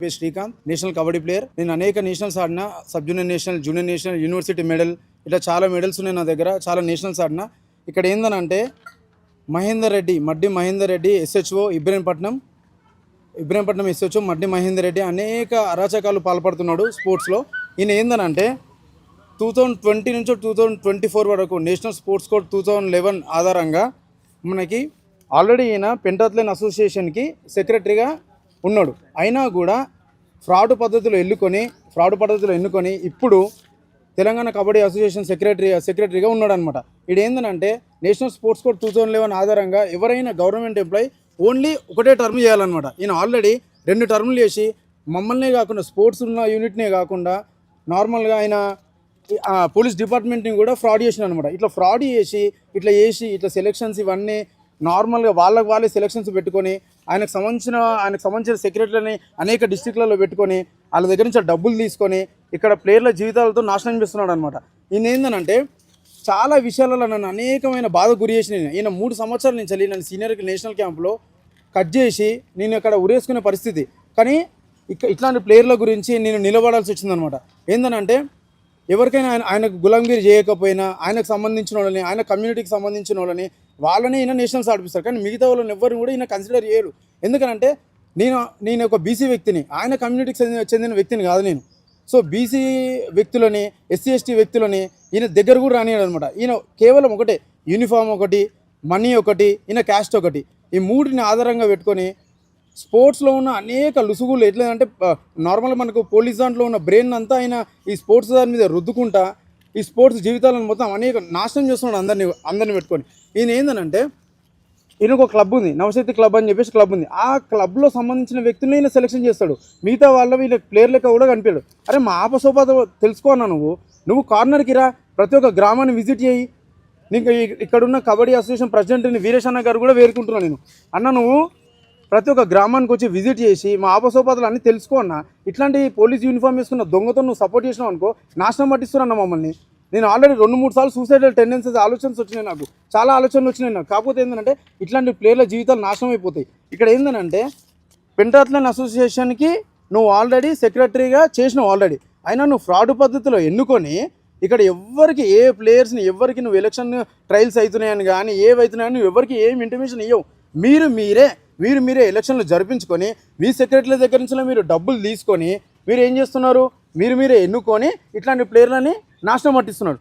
Srikanth national kabaddi player. నేను అనేక nationals ఆడినా, sub junior national, junior national, university medal, ఇట్లా చాలా మెడల్స్ ఉన్నాయి నా దగ్గర. చాలా నేషనల్స్ ఆడినా. ఇక్కడ ఏందనంటే మడ్డి మహేందర్ రెడ్డి SHO ఇబ్రహీంపట్నం SHO మడ్డి మహేందర్ రెడ్డి అనేక అరాచకాలు పాల్పడుతున్నాడు స్పోర్ట్స్లో. ఈయన ఏందనంటే 2020 నుంచి 2024 వరకు నేషనల్ స్పోర్ట్స్ కోడ్ 2011 ఆధారంగా మనకి ఆల్రెడీ ఈయన పెంటాథ్లెన్ అసోసియేషన్కి సెక్రటరీగా ఉన్నాడు. అయినా కూడా ఫ్రాడ్ పద్ధతిలో ఎన్నుకొని ఇప్పుడు తెలంగాణ కబడ్డీ అసోసియేషన్ సెక్రటరీగా ఉన్నాడు అనమాట. ఇది ఏంటంటే నేషనల్ స్పోర్ట్స్ కోడ్ 2011 ఆధారంగా ఎవరైనా గవర్నమెంట్ ఎంప్లాయీ ఓన్లీ ఒకటే టర్మ్ చేయాలన్నమాట. ఈయన ఆల్రెడీ 2 టర్ములు చేసి మమ్మల్నే కాకుండా స్పోర్ట్స్ ఉన్న యూనిట్నే కాకుండా నార్మల్గా ఆయన పోలీస్ డిపార్ట్మెంట్ని కూడా ఫ్రాడ్ చేసిన అనమాట. ఇట్లా ఫ్రాడ్ చేసి ఇట్లా సెలెక్షన్స్ ఇవన్నీ నార్మల్గా వాళ్ళే సెలెక్షన్స్ పెట్టుకొని ఆయనకు సంబంధించిన సెక్రటరీని అనేక డిస్ట్రిక్ట్లలో పెట్టుకొని వాళ్ళ దగ్గర నుంచి డబ్బులు తీసుకొని ఇక్కడ ప్లేయర్ల జీవితాలతో నాశనం చేస్తున్నాడు అనమాట. ఈయన ఏంటంటే చాలా విషయాలలో నన్ను అనేకమైన బాధ గురి చేసిన ఈయన 3 సంవత్సరాల నుంచి నన్ను సీనియర్ నేషనల్ క్యాంప్లో కట్ చేసి నేను ఇక్కడ ఉరేసుకునే పరిస్థితి. కానీ ఇట్లాంటి ప్లేయర్ల గురించి నేను నిలబడాల్సి వచ్చిందనమాట. ఏంటంటే ఎవరికైనా ఆయనకు గులాంగిరి చేయకపోయినా ఆయనకు సంబంధించిన వాళ్ళని, ఆయన కమ్యూనిటీకి సంబంధించిన వాళ్ళని వాళ్ళని ఈయన నేషనల్స్ ఆడిపిస్తారు. కానీ మిగతా వాళ్ళని ఎవరిని కూడా ఈయన కన్సిడర్ చేయరు. ఎందుకంటే నేను ఒక బీసీ వ్యక్తిని, ఆయన కమ్యూనిటీకి చెందిన వ్యక్తిని కాదు నేను. సో బీసీ వ్యక్తులని, SC/ST వ్యక్తులని ఈయన దగ్గర కూడా రానియడు అనమాట. ఈయన కేవలం ఒకటే, యూనిఫామ్ ఒకటి, మనీ ఒకటి, ఈయన క్యాస్ట్ ఒకటి, ఈ 3ని ఆధారంగా పెట్టుకొని స్పోర్ట్స్లో ఉన్న అనేక లుసుగులు ఎట్లేదంటే నార్మల్గా మనకు పోలీస్ దాంట్లో ఉన్న బ్రెయిన్ అంతా ఆయన ఈ స్పోర్ట్స్ దాని మీద రుద్దుకుంటా ఈ స్పోర్ట్స్ జీవితాలను మొత్తం అనేక నాశనం చేస్తున్నాడు అందరిని పెట్టుకొని. ఈయన ఏంటంటే ఈయనకు ఒక క్లబ్ ఉంది, నవశక్తి క్లబ్ అని చెప్పేసి క్లబ్ ఉంది. ఆ క్లబ్లో సంబంధించిన వ్యక్తులను ఈయన సెలెక్షన్ చేస్తాడు. మిగతా వీళ్ళ ప్లేయర్ లెక్క కూడా కనిపించాడు. అరే మా ఆపసోపాత తెలుసుకోనా నువ్వు కార్నర్కి రా, ప్రతి ఒక్క గ్రామాన్ని విజిట్ చేయి. నీకు ఇక్కడున్న కబడ్డీ అసోసియేషన్ ప్రెసిడెంట్ని వీరేష్ అన్న గారు కూడా వేరుకుంటున్నాను నేను. అన్న నువ్వు ప్రతి ఒక్క గ్రామానికి వచ్చి విజిట్ చేసి మా ఆపసోపాతలు అన్నీ తెలుసుకో అన్న. ఇట్లాంటి పోలీస్ యూనిఫామ్ వేసుకున్న దొంగతో నువ్వు సపోర్ట్ చేసినావు అనుకో నాశనం పట్టిస్తున్నాను మమ్మల్ని. నేను ఆల్రెడీ 2-3 సార్లు సూసైడల్ టెండెన్సీస్ ఆలోచనలు వచ్చినాయి, నాకు చాలా ఆలోచనలు వచ్చినాయి నాకు. కాకపోతే ఏంటంటే ఇట్లాంటి ప్లేయర్ల జీవితాలు నాశనం అయిపోతాయి. ఇక్కడ ఏంటంటే పెంటాథ్లెన్ అసోసియేషన్కి నువ్వు ఆల్రెడీ సెక్రటరీగా చేసినావు ఆల్రెడీ. అయినా నువ్వు ఫ్రాడ్ పద్ధతిలో ఎన్నుకొని ఇక్కడ ఎవరికి ఏ ప్లేయర్స్ని ఎవరికి నువ్వు ఎలక్షన్ ట్రయల్స్ అవుతున్నాయని కానీ ఏవైతున్నాయని నువ్వు ఎవరికి ఏం ఇంటిమేషన్ ఇవ్వవు. మీరు మీరే ఎలక్షన్లు జరిపించుకొని మీ సెక్రటరీల దగ్గర నుంచి మీరు డబ్బులు తీసుకొని మీరు ఏం చేస్తున్నారు, మీరే ఎన్నుకొని ఇట్లాంటి ప్లేయర్లని నాశనం పట్టిస్తున్నారు.